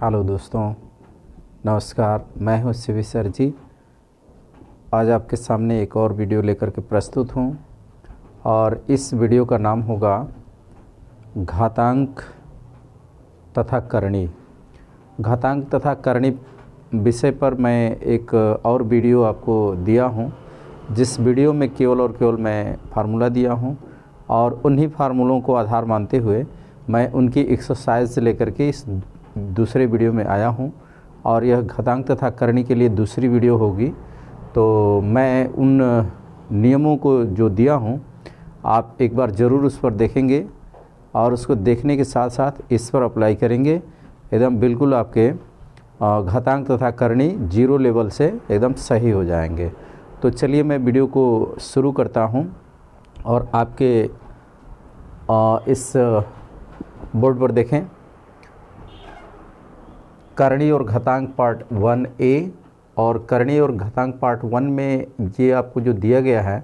Hello दोस्तों, नमस्कार। मैं हूं शिवी सर जी। आज आपके सामने एक और वीडियो लेकर के प्रस्तुत हूं और इस वीडियो का नाम होगा घातांक तथा करणी। घातांक तथा करणी विषय पर मैं एक और वीडियो आपको दिया हूं, जिस वीडियो में केवल और केवल मैं फार्मूला दिया हूं और उन्हीं फार्मूलों को आधार मानते हुए मैं उनकी एक्सरसाइज लेकर के इस दूसरे वीडियो में आया हूं और यह घातांक तथा करणी के लिए दूसरी वीडियो होगी। तो मैं उन नियमों को जो दिया हूं आप एक बार ज़रूर उस पर देखेंगे और उसको देखने के साथ साथ इस पर अप्लाई करेंगे। एकदम बिल्कुल आपके घातांक तथा करणी जीरो लेवल से एकदम सही हो जाएंगे। तो चलिए मैं वीडियो को शुरू करता हूं और आपके इस बोर्ड पर देखें करणी और घातांक पार्ट 1A और करणी और घातांक पार्ट 1 में ये आपको जो दिया गया है,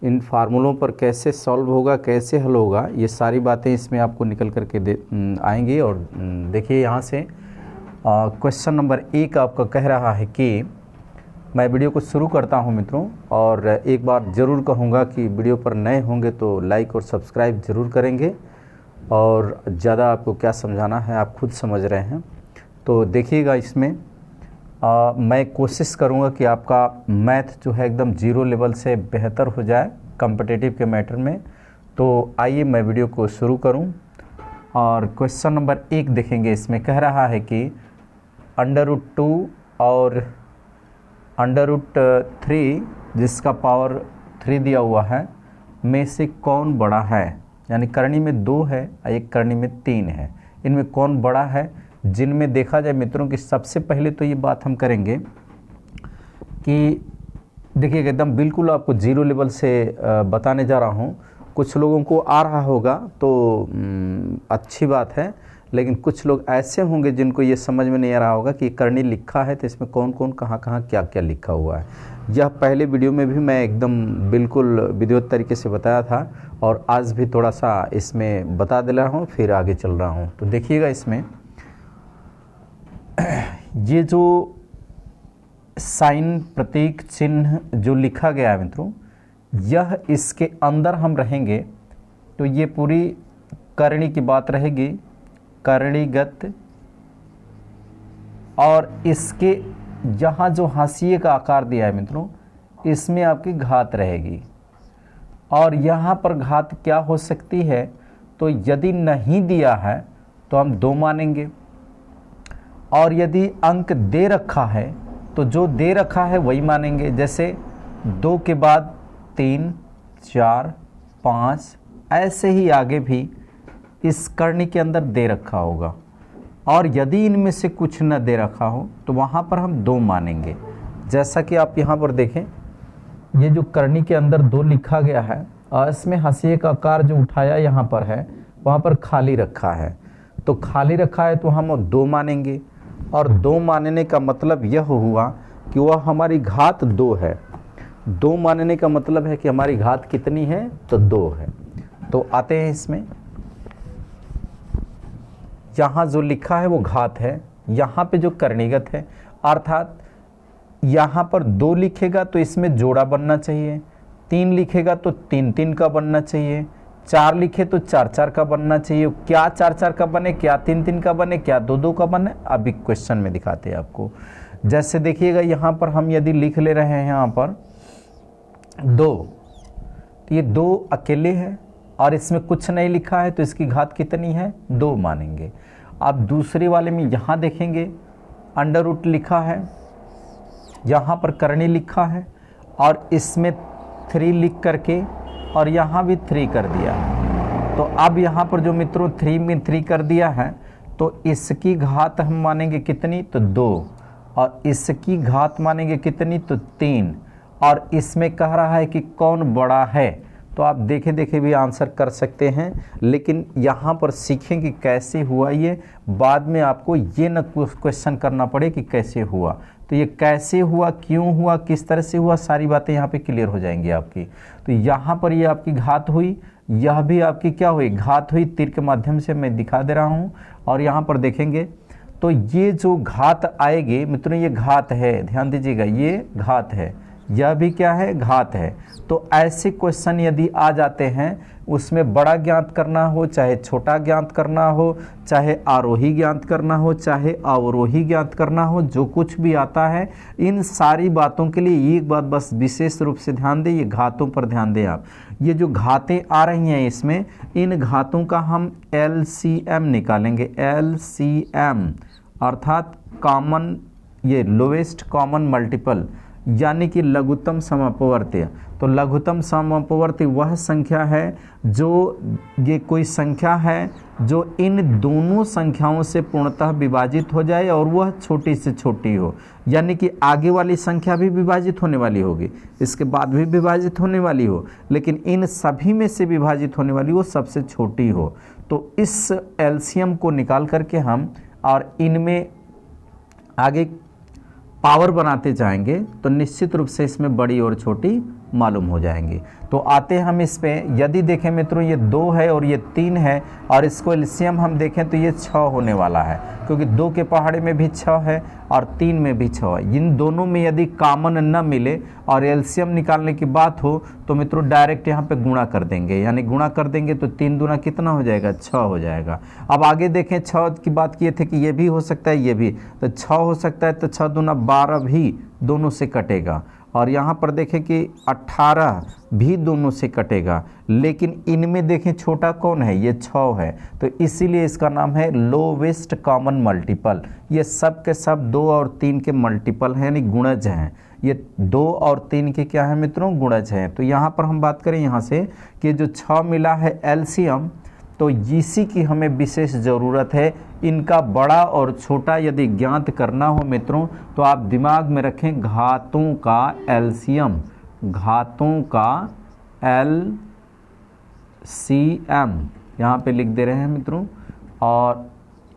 इन फार्मूलों पर कैसे सॉल्व होगा, कैसे हल होगा, ये सारी बातें इसमें आपको निकल करके आएंगी। और देखिए यहाँ से क्वेश्चन नंबर 1 आपका कह रहा है कि मैं वीडियो को शुरू करता हूँ मित्रों, और एक बार ज़रूर कहूँगा कि वीडियो पर नए होंगे तो लाइक और सब्सक्राइब ज़रूर करेंगे। और ज़्यादा आपको क्या समझाना है आप खुद समझ रहे हैं। तो देखिएगा इसमें मैं कोशिश करूंगा कि आपका मैथ जो है एकदम जीरो लेवल से बेहतर हो जाए कॉम्पिटिटिव के मैटर में। तो आइए मैं वीडियो को शुरू करूं और क्वेश्चन नंबर 1 देखेंगे। इसमें कह रहा है कि √2 और √3 जिसका पावर 3 दिया हुआ है में से कौन बड़ा है। यानी करणी में 2 है, एक करणी में 3 है। इनमें कौन बड़ा है, जिनमें देखा जाए मित्रों कि सबसे पहले तो ये बात हम करेंगे कि देखिए एकदम बिल्कुल आपको जीरो लेवल से बताने जा रहा हूँ। कुछ लोगों को आ रहा होगा तो अच्छी बात है, लेकिन कुछ लोग ऐसे होंगे जिनको ये समझ में नहीं आ रहा होगा कि करणी लिखा है तो इसमें कौन कौन कहाँ कहाँ क्या क्या लिखा हुआ है। यह पहले वीडियो में भी मैं एकदम बिल्कुल विधिवत तरीके से बताया था और आज भी थोड़ा सा इसमें बता दे रहा हूँ, फिर आगे चल रहा हूँ। तो देखिएगा इसमें ये जो साइन प्रतीक चिन्ह जो लिखा गया है मित्रों, यह इसके अंदर हम रहेंगे तो ये पूरी करणी की बात रहेगी, करणीगत। और इसके यहाँ जो हाशिए का आकार दिया है मित्रों, इसमें आपकी घात रहेगी। और यहाँ पर घात क्या हो सकती है, तो यदि नहीं दिया है तो हम 2 मानेंगे, और यदि अंक दे रखा है तो जो दे रखा है वही मानेंगे। जैसे 2 के बाद 3, 4, 5 ऐसे ही आगे भी इस करणी के अंदर दे रखा होगा। और यदि इनमें से कुछ न दे रखा हो तो वहाँ पर हम 2 मानेंगे। जैसा कि आप यहाँ पर देखें, ये जो करणी के अंदर 2 लिखा गया है और इसमें हाशिए का आकार जो उठाया यहाँ पर है, वहाँ पर खाली रखा है। तो खाली रखा है तो हम 2 मानेंगे। और 2 मानने का मतलब यह हुआ कि वह हमारी घात 2 है। 2 मानने का मतलब है कि हमारी घात कितनी है, तो 2 है। तो आते हैं इसमें, यहाँ जो लिखा है वो घात है, यहाँ पे जो करणीगत है, अर्थात यहाँ पर 2 लिखेगा तो इसमें जोड़ा बनना चाहिए, 3 लिखेगा तो 3-3 का बनना चाहिए, 4 लिखे तो 4-4 का बनना चाहिए। क्या 4-4 का बने, क्या 3-3 का बने, क्या 2-2 का बने, अभी क्वेश्चन में दिखाते हैं आपको। जैसे देखिएगा यहाँ पर हम यदि लिख ले रहे हैं यहाँ पर 2, तो ये 2 अकेले है और इसमें कुछ नहीं लिखा है तो इसकी घात कितनी है, 2 मानेंगे। अब दूसरे वाले में यहाँ देखेंगे √ लिखा है, यहाँ पर करणी लिखा है और इसमें 3 लिख करके और यहाँ भी 3 कर दिया है। तो अब यहाँ पर जो मित्रों 3 में 3 कर दिया है तो इसकी घात हम मानेंगे कितनी, तो 2, और इसकी घात मानेंगे कितनी, तो 3। और इसमें कह रहा है कि कौन बड़ा है, तो आप देखे देखे भी आंसर कर सकते हैं, लेकिन यहाँ पर सीखें कि कैसे हुआ ये। बाद में आपको ये न क्वेश्चन करना पड़े कि कैसे हुआ। तो ये कैसे हुआ, क्यों हुआ, किस तरह से हुआ, सारी बातें यहाँ पे क्लियर हो जाएंगी आपकी। तो यहाँ पर ये आपकी घात हुई, यह भी आपकी क्या हुई, घात हुई। तीर के माध्यम से मैं दिखा दे रहा हूँ। और यहाँ पर देखेंगे तो ये जो घात आएगी मित्रों, ये घात है, ध्यान दीजिएगा, ये घात है, यह भी क्या है, घात है। तो ऐसे क्वेश्चन यदि आ जाते हैं, उसमें बड़ा ज्ञात करना हो चाहे छोटा ज्ञात करना हो, चाहे आरोही ज्ञात करना हो चाहे अवरोही ज्ञात करना हो, जो कुछ भी आता है, इन सारी बातों के लिए एक बात बस विशेष रूप से ध्यान दें, ये घातों पर ध्यान दें आप। ये जो घातें आ रही हैं इसमें, इन घातों का हम LCM निकालेंगे, LCM अर्थात कॉमन, ये लोएस्ट कॉमन मल्टीपल, यानी कि लघुत्तम समअपवर्ती। तो लघुत्तम समअपवर्ती वह संख्या है जो, ये कोई संख्या है जो इन दोनों संख्याओं से पूर्णतः विभाजित हो जाए और वह छोटी से छोटी हो, यानी कि आगे वाली संख्या भी विभाजित होने वाली होगी, इसके बाद भी विभाजित होने वाली हो, लेकिन इन सभी में से विभाजित होने वाली वो सबसे छोटी हो। तो इस एलसीएम को निकाल करके हम और इनमें आगे पावर बनाते जाएंगे तो निश्चित रूप से इसमें बड़ी और छोटी मालूम हो जाएंगी। तो आते हम इस पे, यदि देखें मित्रों ये 2 है और ये 3 है और इसको एलसीएम हम देखें तो ये 6 होने वाला है, क्योंकि 2 के पहाड़े में भी 6 है और 3 में भी 6 है। इन दोनों में यदि कॉमन न मिले और एलसीएम निकालने की बात हो तो मित्रों डायरेक्ट यहाँ पे गुणा कर देंगे, यानी गुणा कर देंगे तो 3 दूना कितना हो जाएगा, 6 हो जाएगा। अब आगे देखें, 6 की बात किए थे कि ये भी हो सकता है, ये भी, तो 6 हो सकता है, तो 6 दूना 12 भी दोनों से कटेगा, और यहाँ पर देखें कि 18 भी दोनों से कटेगा, लेकिन इनमें देखें छोटा कौन है, ये 6 है, तो इसीलिए इसका नाम है लोवेस्ट कॉमन मल्टीपल। ये सब के सब 2 और 3 के मल्टीपल हैं, यानी गुणज हैं। ये 2 और 3 के क्या है मित्रों, गुणज हैं। तो यहाँ पर हम बात करें यहाँ से कि जो 6 मिला है एलसीएम, तो इसी की हमें विशेष ज़रूरत है। इनका बड़ा और छोटा यदि ज्ञात करना हो मित्रों, तो आप दिमाग में रखें घातों का एलसीएम, घातों का LCM यहाँ पे लिख दे रहे हैं मित्रों, और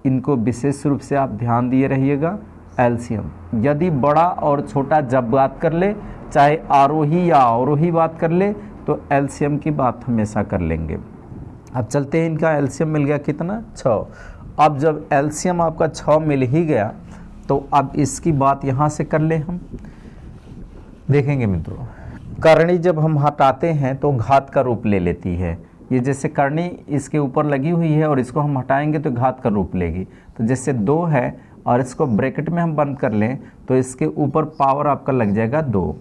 इनको विशेष रूप से आप ध्यान दिए रहिएगा। एलसीएम यदि बड़ा और छोटा जब बात कर ले, चाहे आरोही या अवरोही बात कर ले, तो एलसीएम की बात हमेशा कर लेंगे। अब चलते हैं, इनका एलसीएम मिल गया कितना, 6। अब जब एलसीएम आपका 6 मिल ही गया, तो अब इसकी बात यहाँ से कर ले हम। देखेंगे मित्रों, करणी जब हम हटाते हैं तो घात का रूप ले लेती है। ये जैसे करणी इसके ऊपर लगी हुई है और इसको हम हटाएंगे तो घात का रूप लेगी। तो जैसे 2 है और इसको ब्रैकेट में हम बंद कर लें तो इसके ऊपर पावर आपका लग जाएगा 2,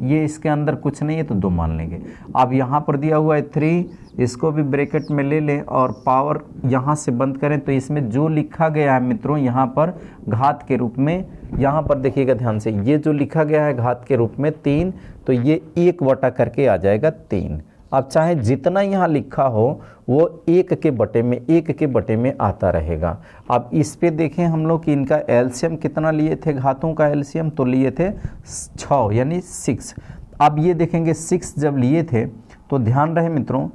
ये इसके अंदर कुछ नहीं है तो 2 मान लेंगे। अब यहाँ पर दिया हुआ है 3, इसको भी ब्रैकेट में ले लें और पावर यहाँ से बंद करें, तो इसमें जो लिखा गया है मित्रों यहाँ पर घात के रूप में, यहाँ पर देखिएगा ध्यान से, ये जो लिखा गया है घात के रूप में 3, तो ये 1 बटा करके आ जाएगा 3। अब चाहे जितना यहाँ लिखा हो वो 1 के बटे में आता रहेगा। अब इस पे देखें हम लोग कि इनका एलसीएम कितना लिए थे, घातों का एलसीएम तो लिए थे 6 यानी 6। अब ये देखेंगे 6 जब लिए थे तो ध्यान रहे मित्रों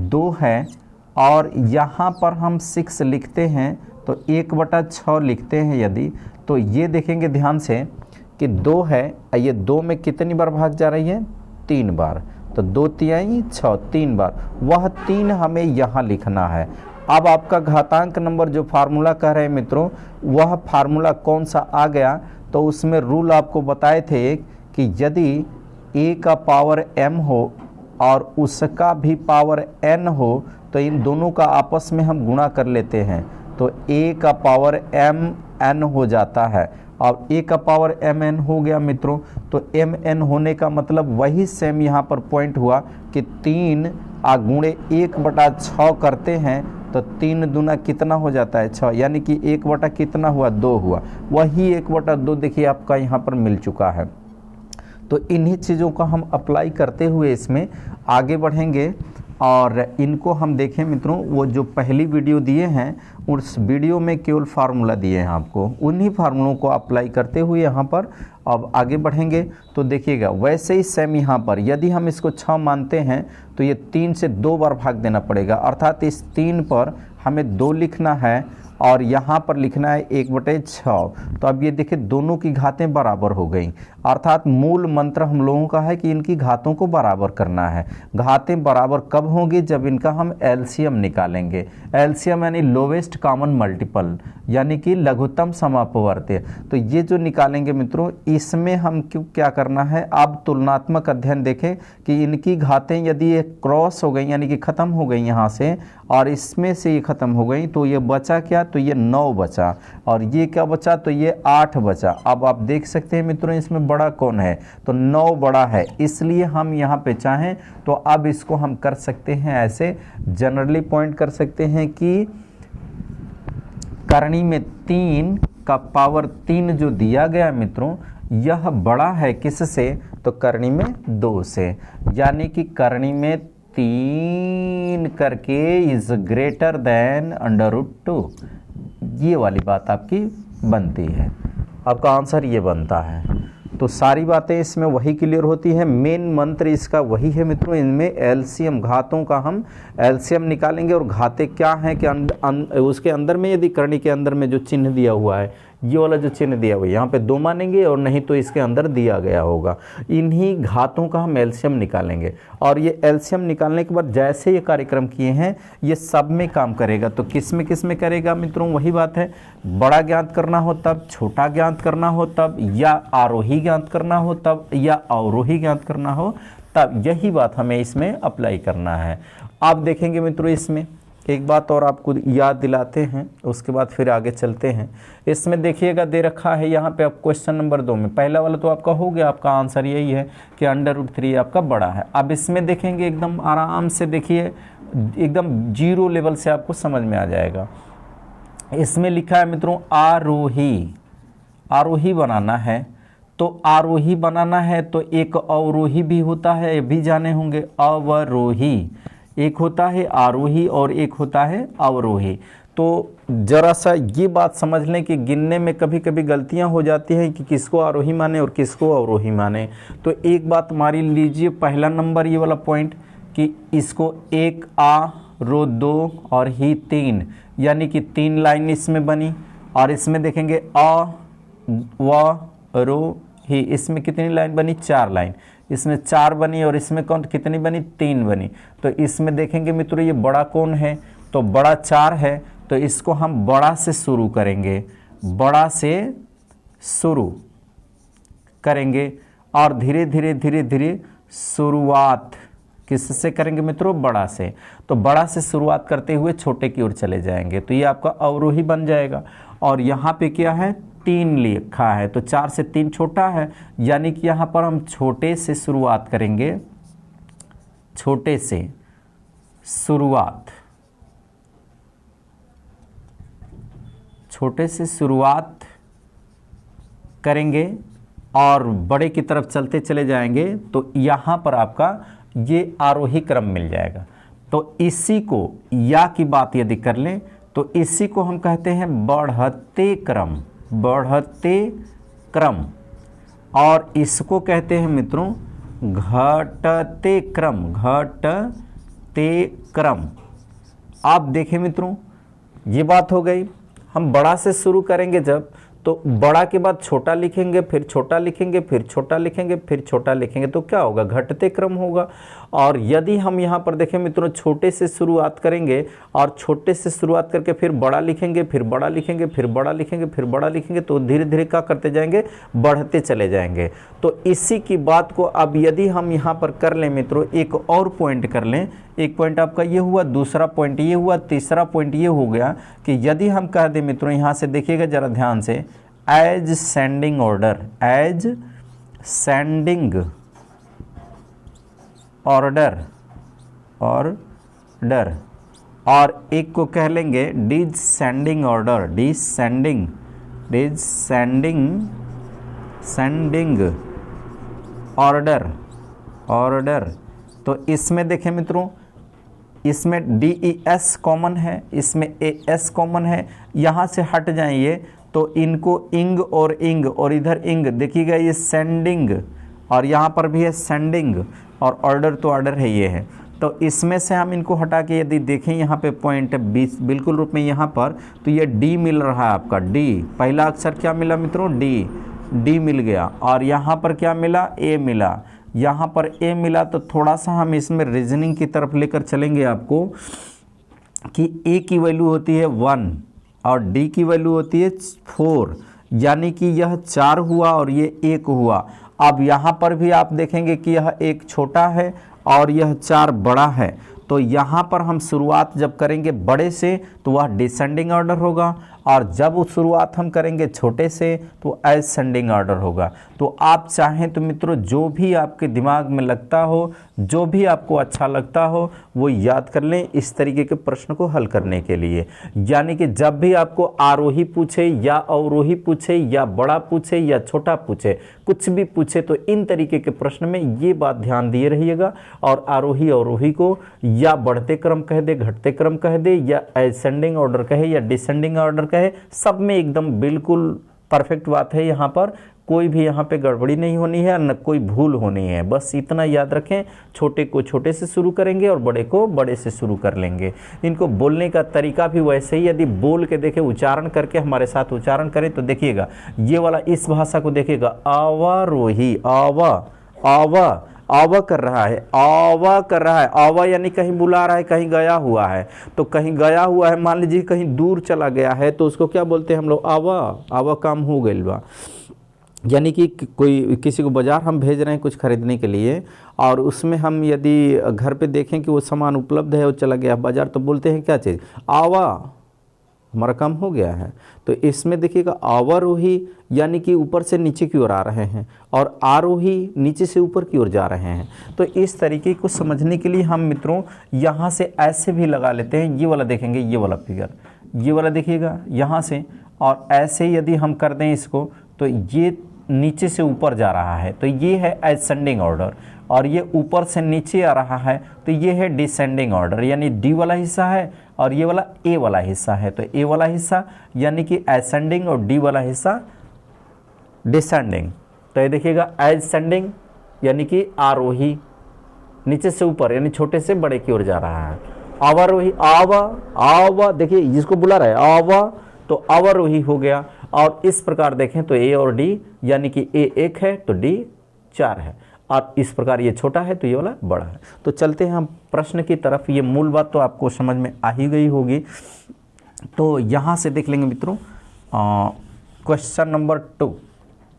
2 है और यहाँ पर हम 6 लिखते हैं तो 1/6 लिखते हैं यदि, तो ये देखेंगे ध्यान से कि 2 है, ये 2 में कितनी बार भाग जा रही है, 3 बार, तो 2 तिहाई 6, 3 बार, वह 3 हमें यहाँ लिखना है। अब आपका घातांक नंबर जो फार्मूला कह रहे हैं मित्रों, वह फार्मूला कौन सा आ गया, तो उसमें रूल आपको बताए थे कि यदि a का पावर m हो और उसका भी पावर n हो तो इन दोनों का आपस में हम गुणा कर लेते हैं, तो a का पावर mn हो जाता है। अब a का पावर mn हो गया मित्रों, तो mn होने का मतलब वही सेम यहाँ पर पॉइंट हुआ कि 3 गुणे 1/6 करते हैं तो 3 दूना कितना हो जाता है 6, यानी कि 1 बटा कितना हुआ 2 हुआ, वही 1/2 देखिए आपका यहाँ पर मिल चुका है। तो इन्हीं चीज़ों का हम अप्लाई करते हुए इसमें आगे बढ़ेंगे और इनको हम देखें मित्रों, वो जो पहली वीडियो दिए हैं उस वीडियो में केवल फार्मूला दिए हैं आपको, उन्हीं फार्मूलों को अप्लाई करते हुए यहाँ पर अब आगे बढ़ेंगे। तो देखिएगा वैसे ही सेम यहाँ पर यदि हम इसको 6 मानते हैं तो ये 3 से 2 बार भाग देना पड़ेगा, अर्थात इस 3 पर हमें 2 लिखना है और यहाँ पर लिखना है 1/6। तो अब ये देखिए दोनों की घातें बराबर हो गई, अर्थात मूल मंत्र हम लोगों का है कि इनकी घातों को बराबर करना है। घातें बराबर कब होंगी? जब इनका हम एलसीएम निकालेंगे। एलसीएम यानी लोवेस्ट कॉमन मल्टीपल, यानी कि लघुत्तम समापवर्त्य। तो ये जो निकालेंगे मित्रों, इसमें हम क्या करना है, अब तुलनात्मक अध्ययन देखें कि इनकी घातें यदि ये क्रॉस हो गई यानी कि खत्म हो गई यहाँ से, और इसमें से ये खत्म हो गई, तो ये बचा क्या? तो ये 9 बचा, और ये क्या बचा? तो ये 8 बचा। अब आप देख सकते हैं मित्रों इसमें बड़ा कौन है? तो 9 बड़ा है, इसलिए हम यहाँ पे चाहें तो अब इसको हम कर सकते हैं ऐसे जनरली पॉइंट कर सकते हैं कि करणी में 3 का पावर 3 जो दिया गया मित्रों, यह बड़ा है किससे? तो करणी में 2 से, यानी कि करणी में 3 करके इज ग्रेटर देन √2। ये वाली बात आपकी बनती है, आपका आंसर ये बनता है। तो सारी बातें इसमें वही क्लियर होती है। मेन मंत्र इसका वही है मित्रों, इनमें एलसीएम घातों का हम एलसीएम निकालेंगे। और घातें क्या हैं कि उसके अंदर में यदि करणी के अंदर में जो चिन्ह दिया हुआ है, ये वाला जो चिन्ह दिया हुआ है, यहाँ पे 2 मानेंगे, और नहीं तो इसके अंदर दिया गया होगा। इन्हीं घातों का हम एलसीएम निकालेंगे, और ये एलसीएम निकालने के बाद जैसे ये कार्यक्रम किए हैं ये सब में काम करेगा। तो किस में करेगा मित्रों? वही बात है, बड़ा ज्ञात करना हो तब, छोटा ज्ञात करना हो तब, या आरोही ज्ञात करना हो तब, या अवरोही ज्ञात करना हो तब, यही बात हमें इसमें अप्लाई करना है। आप देखेंगे मित्रों इसमें एक बात और आपको याद दिलाते हैं, उसके बाद फिर आगे चलते हैं। इसमें देखिएगा दे रखा है यहाँ पे आप क्वेश्चन नंबर 2 में, पहला वाला तो आपका हो गया, आपका आंसर यही है कि √3 आपका बड़ा है। अब इसमें देखेंगे एकदम आराम से, देखिए एकदम 0 लेवल से आपको समझ में आ जाएगा। इसमें लिखा है मित्रों आरोही, आरोही बनाना है। तो आरोही बनाना है तो एक अवरोही भी होता है, ये भी जाने होंगे, अवरोही एक होता है आरोही और एक होता है अवरोही। तो जरा सा ये बात समझ लें कि गिनने में कभी कभी गलतियां हो जाती हैं कि किसको आरोही माने और किसको अवरोही माने। तो एक बात मान लीजिए, पहला नंबर ये वाला पॉइंट कि इसको 1 आ रो 2 और ही 3, यानी कि 3 लाइन इसमें बनी। और इसमें देखेंगे अ व रो ही, इसमें कितनी लाइन बनी? 4 लाइन। इसमें 4 बनी, और इसमें कौन कितनी बनी? 3 बनी। तो इसमें देखेंगे मित्रों ये बड़ा कौन है? तो बड़ा 4 है, तो इसको हम बड़ा से शुरू करेंगे, बड़ा से शुरू करेंगे, और धीरे धीरे धीरे धीरे शुरुआत किससे करेंगे मित्रों? बड़ा से। तो बड़ा से शुरुआत करते हुए छोटे की ओर चले जाएंगे, तो ये आपका अवरोही बन जाएगा। और यहाँ पे क्या है? 3 लिखा है, तो 4 से 3 छोटा है, यानी कि यहाँ पर हम छोटे से शुरुआत करेंगे, छोटे से शुरुआत, छोटे से शुरुआत करेंगे और बड़े की तरफ चलते चले जाएंगे। तो यहाँ पर आपका ये आरोही क्रम मिल जाएगा। तो इसी को, या की बात यदि कर लें तो इसी को हम कहते हैं बढ़ते क्रम, बढ़ते क्रम। और इसको कहते हैं मित्रों घटते क्रम, घटते क्रम। आप देखें मित्रों ये बात हो गई। हम बड़ा से शुरू करेंगे जब, तो बड़ा के बाद छोटा लिखेंगे, फिर छोटा लिखेंगे, फिर छोटा लिखेंगे, फिर छोटा लिखेंगे, तो क्या होगा? घटते क्रम होगा। और यदि हम यहाँ पर देखें मित्रों छोटे से शुरुआत करेंगे और छोटे से शुरुआत करके फिर बड़ा लिखेंगे, फिर बड़ा लिखेंगे, फिर बड़ा लिखेंगे, फिर बड़ा लिखेंगे, तो धीरे धीरे क्या करते जाएंगे? बढ़ते चले जाएंगे। तो इसी की बात को अब यदि हम यहाँ पर कर लें मित्रों, एक और पॉइंट कर लें। एक पॉइंट आपका ये हुआ, दूसरा पॉइंट ये हुआ, तीसरा पॉइंट ये हो गया कि यदि हम कह दें मित्रों, यहाँ से देखिएगा जरा ध्यान से, ascending order, ascending order, order, और एक को कह लेंगे descending order, descending, descending, ascending order, order. तो इसमें देखें मित्रों, इसमें DES कॉमन है, इसमें AS कॉमन है। यहाँ से हट जाइए तो इनको इंग और इंग, और इधर इंग, देखिएगा ये सेंडिंग, और यहाँ पर भी है सेंडिंग, और ऑर्डर तो ऑर्डर है, ये है। तो इसमें से हम इनको हटा के यदि देखें यहाँ पे पॉइंट बीच बिल्कुल रूप में यहाँ पर, तो ये डी मिल रहा है आपका, डी पहला अक्षर क्या मिला मित्रों, डी, डी मिल गया। और यहाँ पर क्या मिला, ए मिला, यहाँ पर ए मिला। तो थोड़ा सा हम इसमें रीजनिंग की तरफ लेकर चलेंगे आपको कि ए की वैल्यू होती है 1 और डी की वैल्यू होती है 4, यानी कि यह 4 हुआ और ये 1 हुआ। अब यहाँ पर भी आप देखेंगे कि यह 1 छोटा है और यह 4 बड़ा है। तो यहाँ पर हम शुरुआत जब करेंगे बड़े से तो वह डिसेंडिंग ऑर्डर होगा, और जब उस शुरुआत हम करेंगे छोटे से तो असेंडिंग ऑर्डर होगा। तो आप चाहें तो मित्रों जो भी आपके दिमाग में लगता हो, जो भी आपको अच्छा लगता हो वो याद कर लें इस तरीके के प्रश्न को हल करने के लिए। यानी कि जब भी आपको आरोही पूछे या अवरोही पूछे या बड़ा पूछे या छोटा पूछे, कुछ भी पूछे, तो इन तरीके के प्रश्न में ये बात ध्यान दिए रहिएगा। और आरोही अवरोही को या बढ़ते क्रम कह दे, घटते क्रम कह दे, या असेंडिंग ऑर्डर कहे या डिसेंडिंग ऑर्डर कहे, सब में एकदम बिल्कुल परफेक्ट बात है। यहाँ पर कोई भी यहाँ पे गड़बड़ी नहीं होनी है, न कोई भूल होनी है। बस इतना याद रखें, छोटे को छोटे से शुरू करेंगे और बड़े को बड़े से शुरू कर लेंगे। इनको बोलने का तरीका भी वैसे ही, यदि बोल के देखें, उच्चारण करके हमारे साथ उच्चारण करें तो देखिएगा ये वाला, इस भाषा को देखिएगा, आवारोही, आवा, आवा, आवा कर रहा है, आवा कर रहा है। आवा यानी कहीं बुला रहा है, कहीं गया हुआ है। तो कहीं गया हुआ है, मान लीजिए कहीं दूर चला गया है, तो उसको क्या बोलते हैं हम लोग, आवा, आवा काम हो गई बा। यानी कि कोई किसी को बाज़ार हम भेज रहे हैं कुछ खरीदने के लिए, और उसमें हम यदि घर पे देखें कि वो सामान उपलब्ध है, वो चला गया बाज़ार, तो बोलते हैं क्या चीज़, आवा, हमारा काम हो गया है। तो इसमें देखिएगा आवारोही यानी कि ऊपर से नीचे की ओर आ रहे हैं, और आरोही नीचे से ऊपर की ओर जा रहे हैं। तो इस तरीके को समझने के लिए हम मित्रों यहाँ से ऐसे भी लगा लेते हैं। ये वाला देखेंगे, ये वाला फिगर, ये वाला देखिएगा यहाँ से, और ऐसे यदि हम कर दें इसको तो ये नीचे से ऊपर जा रहा है, तो ये है असेंडिंग ऑर्डर। और ये ऊपर से नीचे आ रहा है तो ये है डिसेंडिंग ऑर्डर, यानी डी वाला हिस्सा है और ये वाला ए वाला हिस्सा है। तो ए वाला हिस्सा यानी कि असेंडिंग और डी वाला हिस्सा डिसेंडिंग। तो ये देखिएगा असेंडिंग यानी कि आरोही, नीचे से ऊपर यानी छोटे से बड़े की ओर जा रहा है। आवारोही, आवा, आवा, देखिए जिसको बुला रहा है आवा, तो आवारोही हो गया। और इस प्रकार देखें तो ए और डी, यानी कि ए 1 है तो डी 4 है, और इस प्रकार ये छोटा है तो ये वाला बड़ा है। तो चलते हैं हम प्रश्न की तरफ। ये मूल बात तो आपको समझ में आ ही गई होगी। तो यहाँ से देख लेंगे मित्रों क्वेश्चन नंबर 2।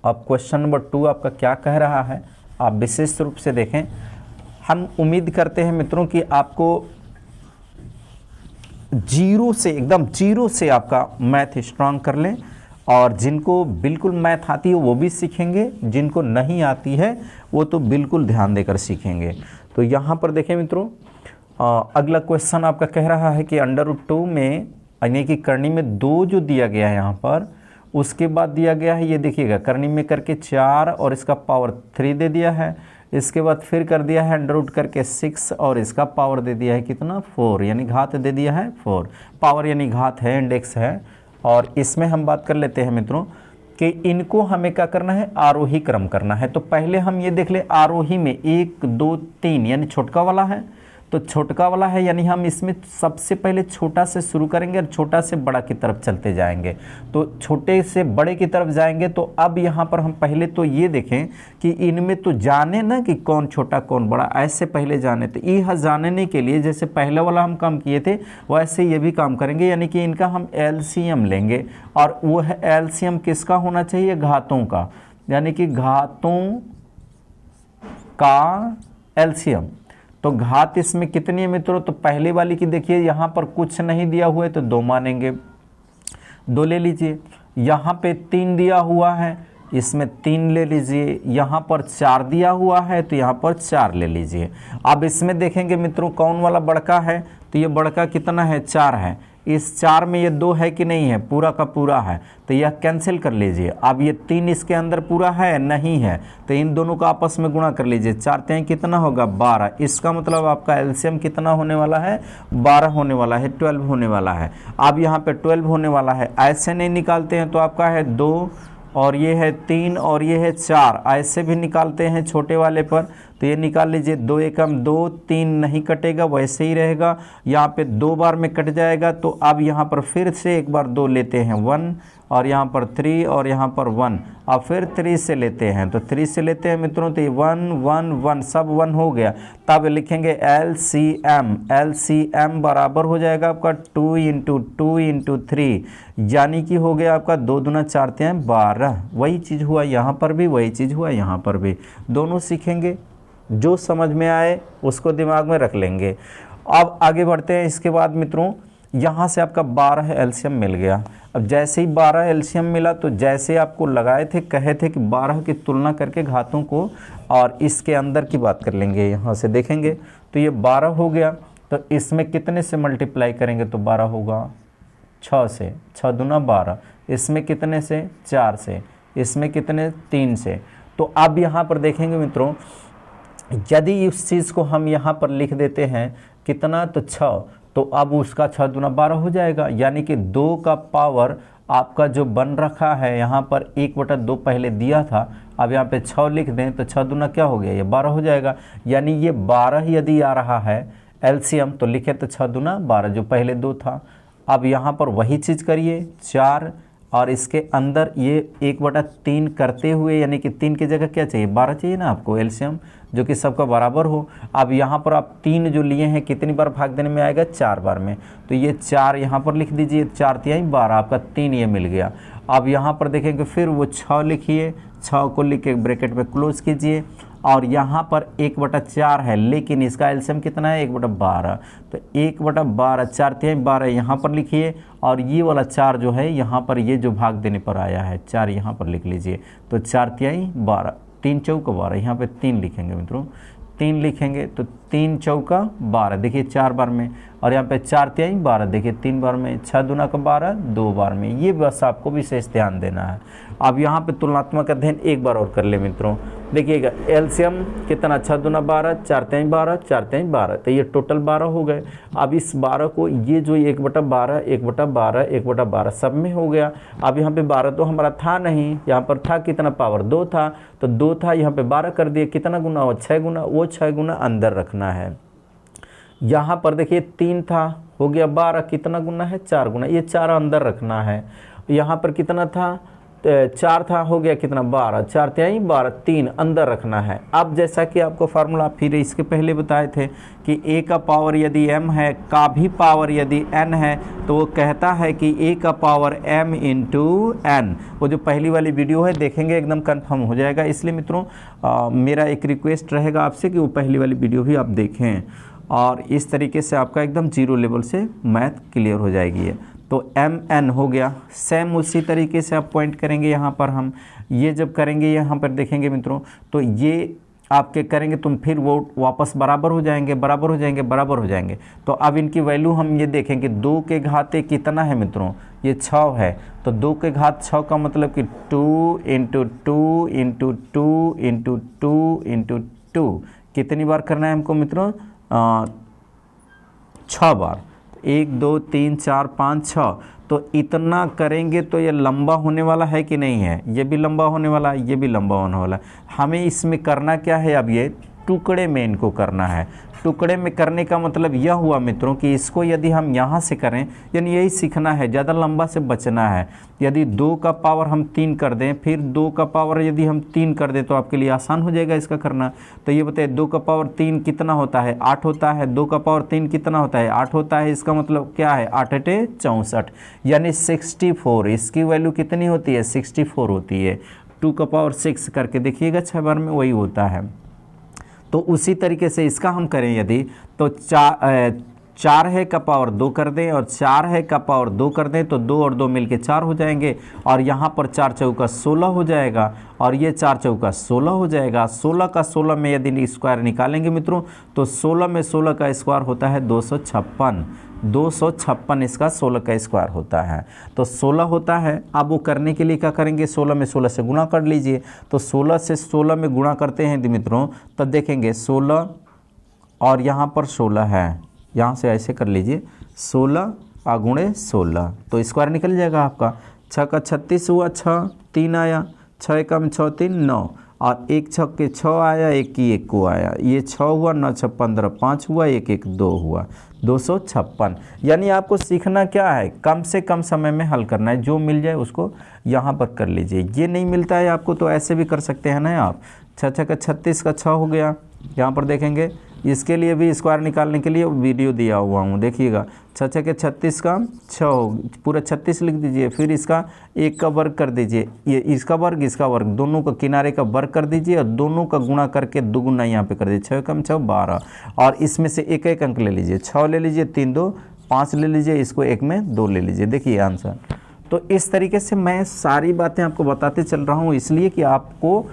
अब क्वेश्चन नंबर 2 आपका क्या कह रहा है, आप विशेष रूप से देखें। हम उम्मीद करते हैं मित्रों कि आपको जीरो से, एकदम जीरो से आपका मैथ स्ट्रांग कर लें, और जिनको बिल्कुल मैथ आती है वो भी सीखेंगे, जिनको नहीं आती है वो तो बिल्कुल ध्यान देकर सीखेंगे। तो यहाँ पर देखें मित्रों, अगला क्वेश्चन आपका कह रहा है कि √2 में यानी कि करनी में 2 जो दिया गया है यहाँ पर, उसके बाद दिया गया है, ये देखिएगा करनी में करके 4 और इसका पावर 3 दे दिया है। इसके बाद फिर कर दिया है √ करके 6 और इसका पावर दे दिया है कितना, 4, यानी घात दे दिया है 4। पावर यानी घात है, इंडेक्स है। और इसमें हम बात कर लेते हैं मित्रों कि इनको हमें क्या करना है, आरोही क्रम करना है। तो पहले हम ये देख ले, आरोही में 1 2 3 यानी छोटका वाला है, तो छोटका वाला है यानी हम इसमें सबसे पहले छोटा से शुरू करेंगे और छोटा से बड़ा की तरफ चलते जाएंगे। तो छोटे से बड़े की तरफ जाएंगे। तो अब यहाँ पर हम पहले तो ये देखें कि इनमें तो जाने ना कि कौन छोटा कौन बड़ा, ऐसे पहले जाने। तो यह जानने के लिए जैसे पहले वाला हम काम किए थे वैसे ये भी काम करेंगे, यानी कि इनका हम एलसीएम लेंगे। और वो है एलसीएम किसका होना चाहिए, घातों का, यानी कि घातों का एलसीएम। तो घात इसमें कितनी है मित्रों, तो पहले वाली की देखिए यहाँ पर कुछ नहीं दिया हुआ है तो 2 मानेंगे, 2 ले लीजिए। यहाँ पे 3 दिया हुआ है, इसमें 3 ले लीजिए। यहाँ पर 4 दिया हुआ है तो यहाँ पर 4 ले लीजिए। अब इसमें देखेंगे मित्रों कौन वाला बड़का है, तो ये बड़का कितना है, 4 है। इस 4 में ये 2 है कि नहीं है, पूरा का पूरा है, तो यह कैंसिल कर लीजिए। अब ये 3 इसके अंदर पूरा है, नहीं है, तो इन दोनों का आपस में गुणा कर लीजिए। 4 3 कितना होगा, 12। इसका मतलब आपका एलसीएम कितना होने वाला है, 12 होने वाला है, 12 होने वाला है। अब यहाँ पे 12 होने वाला है, ऐसे नहीं निकालते हैं तो आपका है 2 और ये है 3 और ये है 4, ऐसे भी निकालते हैं छोटे वाले पर। तो ये निकाल लीजिए, 2 एकम 2, 3 नहीं कटेगा, वैसे ही रहेगा। यहाँ पे 2 बार में कट जाएगा, तो अब यहाँ पर फिर से एक बार 2 लेते हैं 1, और यहाँ पर 3 और यहाँ पर 1, अब फिर 3 से लेते हैं, तो 3 से लेते हैं मित्रों, तो ये 1 1 1 सब 1 हो गया। तब लिखेंगे LCM, LCM बराबर हो जाएगा आपका 2 × 2 × 3, यानी कि हो गया आपका 2 दूना 4 तिहाई 12। वही चीज़ हुआ यहाँ पर भी, वही चीज़ हुआ यहाँ पर भी। दोनों सीखेंगे, जो समझ में आए उसको दिमाग में रख लेंगे। अब आगे बढ़ते हैं। इसके बाद मित्रों यहाँ से आपका 12 एलसीएम मिल गया। अब जैसे ही 12 एलसीएम मिला, तो जैसे आपको लगाए थे, कहे थे कि 12 की तुलना करके घातों को और इसके अंदर की बात कर लेंगे। यहाँ से देखेंगे तो ये 12 हो गया, तो इसमें कितने से मल्टीप्लाई करेंगे तो 12 होगा, 6 से, 6 दूना 12। इसमें कितने से, 4 से। इसमें कितने, 3 से। तो अब यहाँ पर देखेंगे मित्रों, यदि उस चीज़ को हम यहाँ पर लिख देते हैं कितना, तो 6, तो अब उसका 6 दूना 12 हो जाएगा, यानी कि 2 का पावर आपका जो बन रखा है यहाँ पर 1/2 पहले दिया था, अब यहाँ पे 6 लिख दें तो 6 दूना क्या हो गया, ये 12 हो जाएगा। यानी ये 12 यदि आ रहा है एलसीएम, तो लिखे तो 6 दूना 12 जो पहले 2 था। अब यहाँ पर वही चीज़ करिए, 4 और इसके अंदर ये 1/3 करते हुए, यानी कि 3 की जगह क्या चाहिए, 12 चाहिए ना आपको एलसीएम, जो कि सबका बराबर हो। अब यहाँ पर आप 3 जो लिए हैं कितनी बार भाग देने में आएगा, 4 बार में, तो ये 4 यहाँ पर लिख दीजिए, 4 तिहाई 12, आपका 3 ये मिल गया। अब यहाँ पर देखेंगे फिर वो 6 लिखिए, 6 को लिख के ब्रैकेट में क्लोज कीजिए, और यहाँ पर 1/4 है, लेकिन इसका एलसीएम कितना है, 1/12, तो 1/12, 4 तिहाई 12 यहाँ पर लिखिए, और ये वाला 4 जो है यहाँ पर ये जो भाग देने पर आया है 4 यहाँ पर लिख लीजिए, तो 4 तिहाई 12, 3 चौका 12, यहाँ पे 3 लिखेंगे मित्रों, 3 लिखेंगे तो 3 चौका 12, देखिए 4 बार में, और यहाँ पे 4 तिहाई 12, देखिए 3 बार में, 6 दूना का 12 2 बार में। ये बस आपको विशेष ध्यान देना है। अब यहाँ पे तुलनात्मक अध्ययन एक बार और कर ले मित्रों, देखिएगा एलसीएम कितना, 6 दूना 12, 4 तिहाई 12, 4 तिहाई 12, तो ये टोटल 12 हो गए। अब इस 12 को ये जो 1/12, 1/12, 1/12 सब में हो गया। अब यहाँ पे 12 तो हमारा था नहीं, यहाँ पर था कितना, पावर 2 था, तो 2 था, यहाँ पे 12 कर दिए, कितना गुना हुआ, 6 गुना, वो 6 गुना अंदर रखना है। यहाँ पर देखिए 3 था, हो गया 12, कितना गुना है, 4 गुना, ये 4 अंदर रखना है। यहाँ पर कितना था, 4 था, हो गया कितना, 12, 4 तिहाई 12, 3 अंदर रखना है। अब जैसा कि आपको फार्मूला फिर इसके पहले बताए थे कि a का पावर यदि m है, का भी पावर यदि n है, तो वो कहता है कि a का पावर m × n। वो जो पहली वाली वीडियो है देखेंगे, एकदम कंफर्म हो जाएगा। इसलिए मित्रों मेरा एक रिक्वेस्ट रहेगा आपसे कि वो पहली वाली वीडियो भी आप देखें, और इस तरीके से आपका एकदम 0 लेवल से मैथ क्लियर हो जाएगी। तो mn हो गया। सेम उसी तरीके से आप पॉइंट करेंगे यहाँ पर, हम ये जब करेंगे यहाँ पर देखेंगे मित्रों, तो ये आपके करेंगे तुम फिर वो वापस बराबर हो जाएंगे, बराबर हो जाएंगे, बराबर हो जाएंगे। तो अब इनकी वैल्यू हम ये देखेंगे, 2 के घाते कितना है मित्रों, ये 6 है, तो 2 के घात 6 का मतलब कि 2 × 2 × 2 × 2 × 2, कितनी बार करना है हमको मित्रों, 6 बार, 1 2 3 4 5 6, तो इतना करेंगे तो ये लंबा होने वाला है कि नहीं है, ये भी लंबा होने वाला है, ये भी लंबा होने वाला है। हमें इसमें करना क्या है, अब ये टुकड़े में इनको करना है। टुकड़े में करने का मतलब यह हुआ मित्रों कि इसको यदि हम यहाँ से करें, यानी यही सीखना है, ज़्यादा लंबा से बचना है। यदि 2 का पावर हम 3 कर दें, फिर 2 का पावर यदि हम 3 कर दें, तो आपके लिए आसान हो जाएगा इसका करना। तो ये बताइए 2 का पावर 3 कितना होता है, 8 होता है। 2 का पावर 3 कितना होता है, 8 होता है। इसका मतलब क्या है, 8 × 8 = 64, यानी 64। इसकी वैल्यू कितनी होती है, 64 होती है। 2 का पावर 6 करके देखिएगा 6 बार में, वही होता है। तो उसी तरीके से इसका हम करें यदि, तो 4 है का पावर 2 कर दें, और 4 है का पावर 2 कर दें, तो 2 और 2 मिलके 4 हो जाएंगे, और यहाँ पर 4 चौका 16 हो जाएगा, और ये 4 चौका 16 हो जाएगा। 16 का 16 में यदि स्क्वायर निकालेंगे मित्रों, तो 16 में 16 का स्क्वायर होता है 256। 256 इसका 16 का स्क्वायर होता है, तो 16 होता है। अब वो करने के लिए क्या करेंगे, 16 में 16 से गुणा कर लीजिए। तो 16 से 16 में गुणा करते हैं मित्रों, तब देखेंगे 16 और यहाँ पर 16 है, यहाँ से ऐसे कर लीजिए, 16 × 16, तो स्क्वायर निकल जाएगा आपका। 6 का 36 हुआ 6, 3 आया, 6 एकम 6 3 9, और 1 छक्के 6 आया, 1 की 1 को आया, ये 6 हुआ, 9 6 15, 5 हुआ, 1 1 2 हुआ, 256। यानी आपको सीखना क्या है, कम से कम समय में हल करना है, जो मिल जाए उसको यहाँ पर कर लीजिए। ये नहीं मिलता है आपको तो ऐसे भी कर सकते हैं ना आप, 6 6 का 36 का 6 हो गया। यहाँ पर देखेंगे इसके लिए भी स्क्वायर निकालने के लिए वीडियो दिया हुआ हूँ, देखिएगा 6 6 के 36 का 6 पूरा 36 लिख दीजिए, फिर इसका 1 का वर्ग कर दीजिए, ये इसका वर्ग दोनों का किनारे का वर्ग कर दीजिए और दोनों का गुणा करके दुगुना यहाँ पे कर दीजिए, 6 कम 6 12, और इसमें से एक एक अंक ले लीजिए, 6 ले लीजिए, 3 2 5 ले लीजिए, इसको 1 में 2 ले लीजिए, देखिए आंसर। तो इस तरीके से मैं सारी बातें आपको बताते चल रहा हूँ, इसलिए कि आपको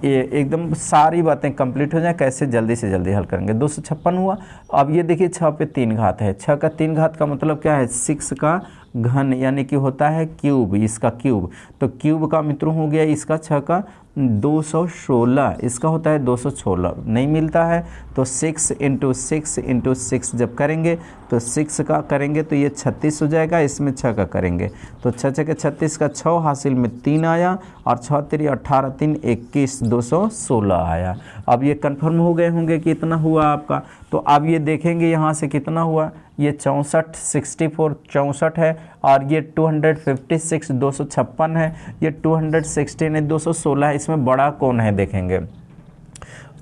ये एकदम सारी बातें कंप्लीट हो जाए, कैसे जल्दी से जल्दी हल करेंगे। 256 हुआ। अब ये देखिए 6 पे 3 घात है, 6 का 3 घात का मतलब क्या है, 6 का घन, यानी कि होता है क्यूब, इसका क्यूब। तो क्यूब का मित्रों हो गया इसका 6 का 216, इसका होता है 216, नहीं मिलता है तो 6 × 6 × 6 जब करेंगे तो 6 का करेंगे तो ये 36 हो जाएगा, इसमें 6 का करेंगे तो 6 6 के 36 का 6 हासिल में 3 आया, और 6 3 18 3 21 216 आया। अब ये कन्फर्म हो गए होंगे कि इतना हुआ आपका। तो अब ये देखेंगे यहाँ से कितना हुआ, ये 64 64 64 है, और ये 256 256 है, ये 216 है 216 है। इसमें बड़ा कौन है देखेंगे,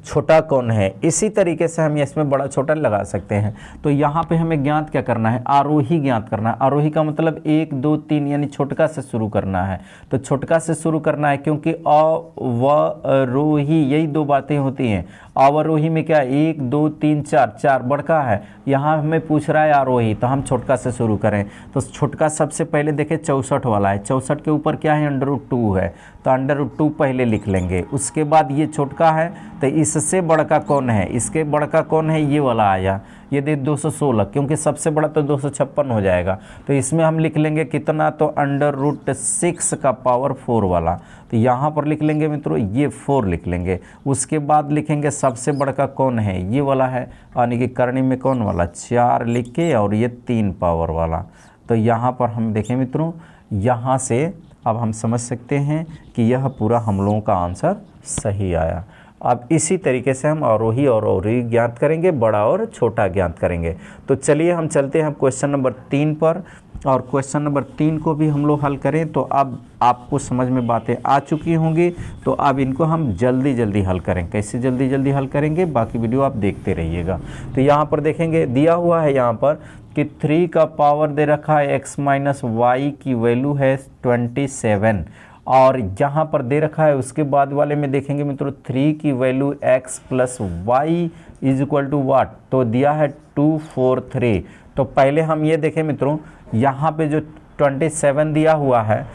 छोटा कौन है, इसी तरीके से हम इसमें बड़ा छोटा लगा सकते हैं। तो यहाँ पे हमें ज्ञात क्या करना है, आरोही ज्ञात करना है। आरोही का मतलब 1 2 3 यानी छोटका से शुरू करना है, तो छोटका से शुरू करना है, क्योंकि अवरोही यही दो बातें होती हैं। अवरोही में क्या 1 2 3 4, 4 बड़का है, यहाँ हमें पूछ रहा है आरोही, तो हम छोटका से शुरू करें। तो छोटका सबसे पहले देखें 64 वाला है, 64 के ऊपर क्या है √2 है, तो √2 पहले लिख लेंगे। उसके बाद ये छोटका है, तो इससे बड़का कौन है, इसके बड़का कौन है, ये वाला आया, ये दे 216, क्योंकि सबसे बड़ा तो 256 हो जाएगा। तो इसमें हम लिख लेंगे कितना, तो √6 का पावर 4 वाला, तो यहाँ पर लिख लेंगे मित्रों ये 4 लिख लेंगे। उसके बाद लिखेंगे सबसे बड़का कौन है, ये वाला है, यानी कि करनी में कौन वाला 4 लिख के, और ये 3 पावर वाला। तो यहाँ पर हम देखें मित्रों, यहाँ से अब हम समझ सकते हैं कि यह पूरा हम लोगों का आंसर सही आया। अब इसी तरीके से हम आरोही और अवरोही ज्ञात करेंगे, बड़ा और छोटा ज्ञात करेंगे। तो चलिए हम चलते हैं क्वेश्चन नंबर 3 पर, और क्वेश्चन नंबर 3 को भी हम लोग हल करें। तो अब आपको समझ में बातें आ चुकी होंगी, तो अब इनको हम जल्दी जल्दी हल करें। कैसे जल्दी जल्दी हल करेंगे, बाकी वीडियो आप देखते रहिएगा। तो यहाँ पर देखेंगे दिया हुआ है यहाँ पर कि 3 का पावर दे रखा है x - y की वैल्यू है 27, और यहाँ पर दे रखा है उसके बाद वाले में देखेंगे मित्रों 3 की वैल्यू x + y = व्हाट, तो दिया है 243। तो पहले हम ये देखें मित्रों, यहाँ पे जो 27 दिया हुआ है,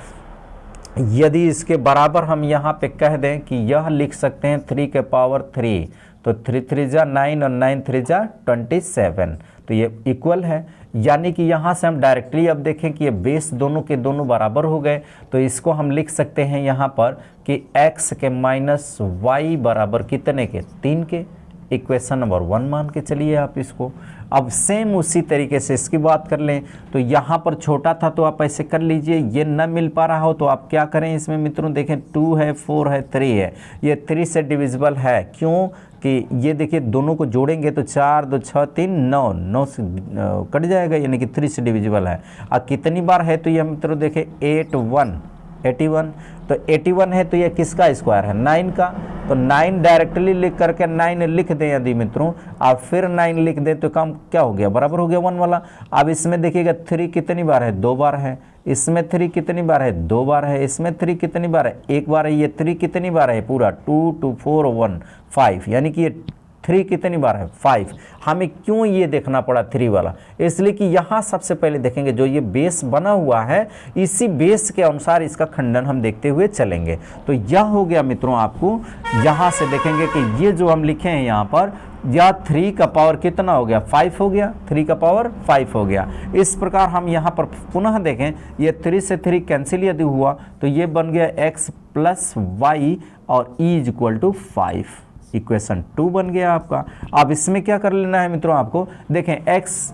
यदि इसके बराबर हम यहाँ पे कह दें कि यह लिख सकते हैं 3 के पावर 3, तो 3 3 जा 9 और 9 3 जा 27, तो ये इक्वल है। यानी कि यहाँ से हम डायरेक्टली अब देखें कि ये बेस दोनों के दोनों बराबर हो गए, तो इसको हम लिख सकते हैं यहाँ पर कि x के - y बराबर कितने के, 3 के। इक्वेशन नंबर 1 मान के चलिए आप इसको। अब सेम उसी तरीके से इसकी बात कर लें, तो यहाँ पर छोटा था तो आप ऐसे कर लीजिए, ये न मिल पा रहा हो तो आप क्या करें, इसमें मित्रों देखें 2 है 4 है 3 है, ये 3 से डिविजिबल है, क्यों कि ये देखिए दोनों को जोड़ेंगे तो 4 2 6 3 9, 9 से कट जाएगा, यानी कि 3 से डिविजिबल है। और कितनी बार है, तो ये मित्रों देखें 81, तो 81 है, तो ये किसका स्क्वायर है, 9 का। तो 9 डायरेक्टली लिख करके 9 लिख दें यदि मित्रों, आप फिर 9 लिख दें तो काम क्या हो गया, बराबर हो गया 1 वाला। अब इसमें देखिएगा 3 कितनी बार है, 2 बार है, इसमें 3 कितनी बार है, 2 बार है, इसमें 3 कितनी बार है, 1 बार है, ये 3 कितनी बार है, पूरा 2 2 4 1 5, यानी कि ये 3 कितनी बार है, 5। हमें क्यों ये देखना पड़ा 3 वाला, इसलिए कि यहाँ सबसे पहले देखेंगे जो ये बेस बना हुआ है, इसी बेस के अनुसार इसका खंडन हम देखते हुए चलेंगे। तो यह हो गया मित्रों, आपको यहाँ से देखेंगे कि ये जो हम लिखे हैं यहाँ पर, या 3 का पावर कितना हो गया, 5 हो गया, 3 का पावर 5 हो गया। इस प्रकार हम यहाँ पर पुनः देखें, ये 3 से 3 कैंसिल यदि हुआ तो ये बन गया x + y और e = 5, इक्वेशन 2 बन गया आपका। अब इसमें क्या कर लेना है मित्रों, आपको देखें x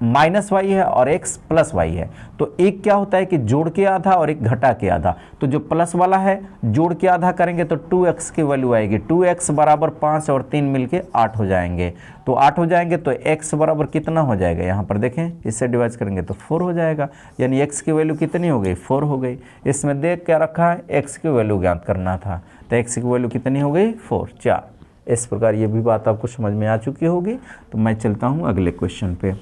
माइनस वाई है और x प्लस वाई है। तो एक क्या होता है कि जोड़ के आधा और एक घटा के आधा। तो जो प्लस वाला है जोड़ के आधा करेंगे तो 2x की वैल्यू आएगी, 2x बराबर 5 और 3 मिलके 8 हो जाएंगे। तो 8 हो जाएंगे तो x बराबर कितना हो जाएगा, यहाँ पर देखें इससे डिवाइड करेंगे तो 4 हो जाएगा। यानी x की वैल्यू कितनी हो गई, 4 हो गई। इसमें देख क्या रखा है, x की वैल्यू ज्ञात करना था, तो x की वैल्यू कितनी हो गई, 4, 4। इस प्रकार ये भी बात आपको समझ में आ चुकी होगी। तो मैं चलता हूँ अगले क्वेश्चन पे।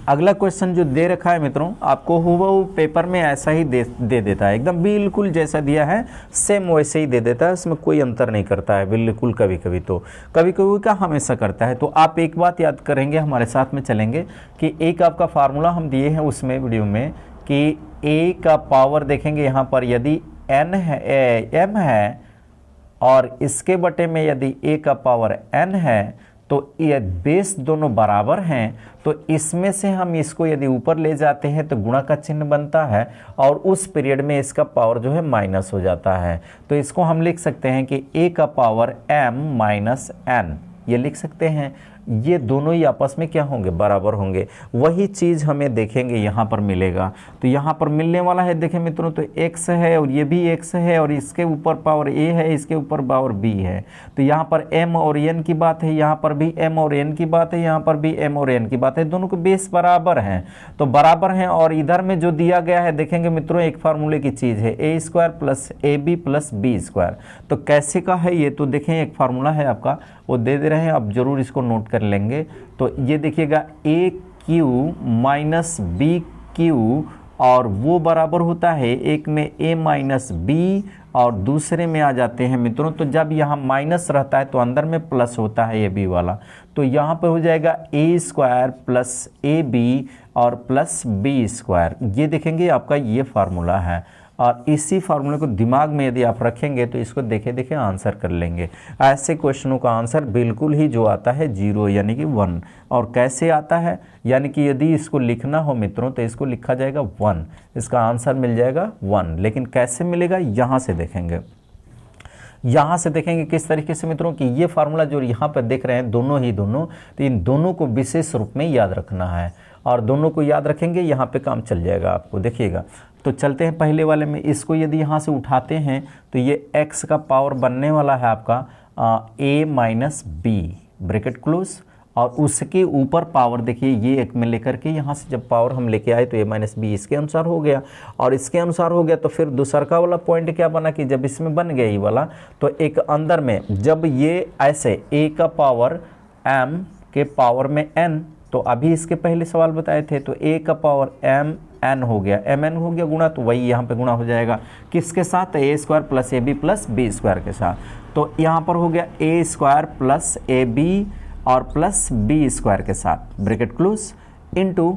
अगला क्वेश्चन जो दे रखा है मित्रों, आपको हूबहू पेपर में ऐसा ही दे देता है, एकदम बिल्कुल जैसा दिया है सेम वैसे ही दे देता है, उसमें कोई अंतर नहीं करता है बिल्कुल। कभी कभी का हमेशा करता है। तो आप एक बात याद करेंगे, हमारे साथ में चलेंगे कि एक आपका फार्मूला हम दिए हैं उसमें वीडियो में कि a का पावर देखेंगे यहाँ पर यदि n है, m है और इसके बटे में यदि a का पावर n है तो ये बेस दोनों बराबर हैं। तो इसमें से हम इसको यदि ऊपर ले जाते हैं तो गुणा का चिन्ह बनता है और उस पीरियड में इसका पावर जो है माइनस हो जाता है। तो इसको हम लिख सकते हैं कि a का पावर m माइनस n, ये लिख सकते हैं। ये दोनों ही आपस में क्या होंगे, बराबर होंगे। वही चीज़ हमें देखेंगे यहाँ पर मिलेगा। तो यहाँ पर मिलने वाला है देखें मित्रों, तो x है और ये भी x है और इसके ऊपर पावर a है, इसके ऊपर पावर b है। तो यहाँ पर m और n की बात है, यहाँ पर भी m और n की बात है, यहाँ पर भी m और n की बात है। दोनों के बेस बराबर हैं, तो बराबर हैं। और इधर में जो दिया गया है देखेंगे मित्रों, एक फार्मूले की चीज़ है a square plus ab plus b square. तो कैसे का है ये, तो देखें एक फार्मूला है आपका, वो दे रहे हैं, आप जरूर इसको नोट कर लेंगे। तो ये देखिएगा ए क्यू माइनस बी क्यू, और वो बराबर होता है एक में a माइनस बी और दूसरे में आ जाते हैं मित्रों। तो जब यहाँ माइनस रहता है तो अंदर में प्लस होता है ये बी वाला। तो यहाँ पर हो जाएगा a square plus a b और प्लस बी स्क्वायर। ये देखेंगे आपका ये फार्मूला है, और इसी फार्मूले को दिमाग में यदि आप रखेंगे तो इसको देखे देखे आंसर कर लेंगे। ऐसे क्वेश्चनों का आंसर बिल्कुल ही जो आता है 0 यानी कि 1। और कैसे आता है, यानी कि यदि इसको लिखना हो मित्रों तो इसको लिखा जाएगा 1, इसका आंसर मिल जाएगा 1। लेकिन कैसे मिलेगा, यहाँ से देखेंगे। यहाँ से देखेंगे किस तरीके से मित्रों कि ये फार्मूला जो यहाँ पर देख रहे हैं दोनों, तो इन दोनों को विशेष रूप में याद रखना है, और दोनों को याद रखेंगे यहाँ पे काम चल जाएगा आपको। देखिएगा, तो चलते हैं पहले वाले में। इसको यदि यहाँ से उठाते हैं तो ये x का पावर बनने वाला है आपका a minus b bracket close, और उसके ऊपर पावर देखिए ये एक में लेकर के यहाँ से जब पावर हम लेके आए तो a माइनस बी इसके अनुसार हो गया, और इसके अनुसार हो गया। तो फिर दूसरा का वाला पॉइंट क्या बना कि जब इसमें बन गया ये वाला, तो एक अंदर में जब ये ऐसे a का पावर m के पावर में n, तो अभी इसके पहले सवाल बताए थे, तो a का पावर m n हो गया, mn हो गया गुणा, तो वही यहाँ पे गुणा हो जाएगा किसके साथ, a square plus a b plus b square के साथ। तो यहाँ पर हो गया a square plus a b और प्लस बी स्क्वायर के साथ ब्रैकेट क्लोज इनटू